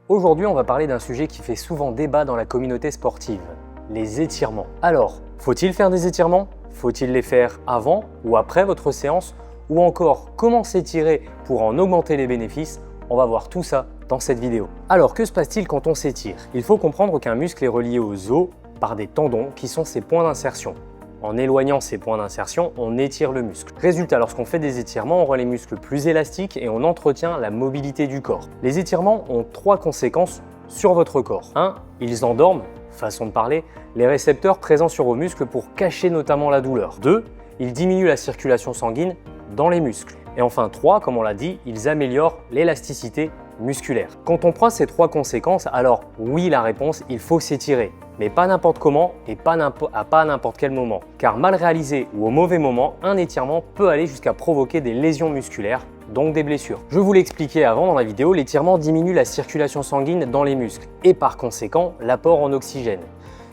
Aujourd'hui, on va parler d'un sujet qui fait souvent débat dans la communauté sportive, les étirements. Alors, faut-il faire des étirements? Faut-il les faire avant ou après votre séance? Ou encore, comment s'étirer pour en augmenter les bénéfices? On va voir tout ça dans cette vidéo. Alors, que se passe-t-il quand on s'étire? Il faut comprendre qu'un muscle est relié aux os par des tendons qui sont ses points d'insertion. En éloignant ces points d'insertion, on étire le muscle. Résultat, lorsqu'on fait des étirements, on rend les muscles plus élastiques et on entretient la mobilité du corps. Les étirements ont 3 conséquences sur votre corps. 1. Ils endorment, façon de parler, les récepteurs présents sur vos muscles pour cacher notamment la douleur. 2. Ils diminuent la circulation sanguine dans les muscles. Et enfin 3, comme on l'a dit, ils améliorent l'élasticité musculaire. Quand on prend ces 3 conséquences, alors oui, la réponse, il faut s'étirer. Mais pas n'importe comment et pas à n'importe quel moment. Car mal réalisé ou au mauvais moment, un étirement peut aller jusqu'à provoquer des lésions musculaires, donc des blessures. Je vous l'ai expliqué avant dans la vidéo, l'étirement diminue la circulation sanguine dans les muscles et par conséquent l'apport en oxygène.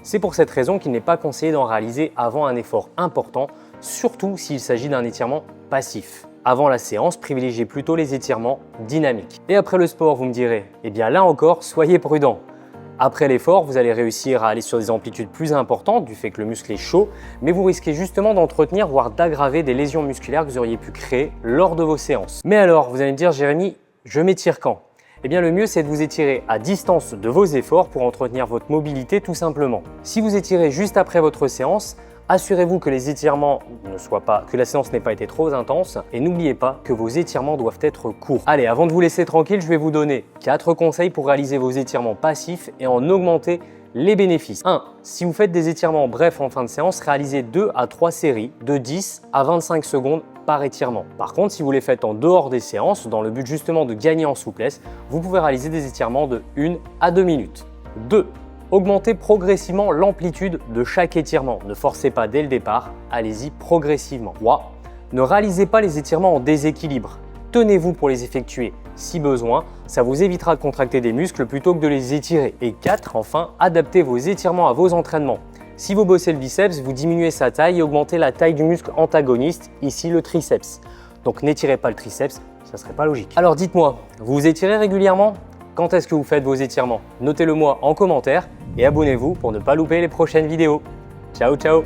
C'est pour cette raison qu'il n'est pas conseillé d'en réaliser avant un effort important, surtout s'il s'agit d'un étirement passif. Avant la séance, privilégiez plutôt les étirements dynamiques. Et après le sport, vous me direz, eh bien là encore, soyez prudent. Après l'effort, vous allez réussir à aller sur des amplitudes plus importantes du fait que le muscle est chaud, mais vous risquez justement d'entretenir, voire d'aggraver des lésions musculaires que vous auriez pu créer lors de vos séances. Mais alors, vous allez me dire, Jérémy, je m'étire quand? Eh bien le mieux, c'est de vous étirer à distance de vos efforts pour entretenir votre mobilité tout simplement. Si vous étirez juste après votre séance, assurez-vous que les étirements que la séance n'ait pas été trop intense et n'oubliez pas que vos étirements doivent être courts. Allez, avant de vous laisser tranquille, je vais vous donner 4 conseils pour réaliser vos étirements passifs et en augmenter les bénéfices. 1. Si vous faites des étirements brefs en fin de séance, réalisez 2 à 3 séries de 10 à 25 secondes par étirement. Par contre, si vous les faites en dehors des séances, dans le but justement de gagner en souplesse, vous pouvez réaliser des étirements de 1 à 2 minutes. 2. Augmentez progressivement l'amplitude de chaque étirement. Ne forcez pas dès le départ, allez-y progressivement. 3. Ne réalisez pas les étirements en déséquilibre. Tenez-vous pour les effectuer si besoin, ça vous évitera de contracter des muscles plutôt que de les étirer. Et 4. Enfin, adaptez vos étirements à vos entraînements. Si vous bossez le biceps, vous diminuez sa taille et augmentez la taille du muscle antagoniste, ici le triceps. Donc n'étirez pas le triceps, ça serait pas logique. Alors dites-moi, vous vous étirez régulièrement ? Quand est-ce que vous faites vos étirements? Notez-le moi en commentaire et abonnez-vous pour ne pas louper les prochaines vidéos. Ciao, ciao!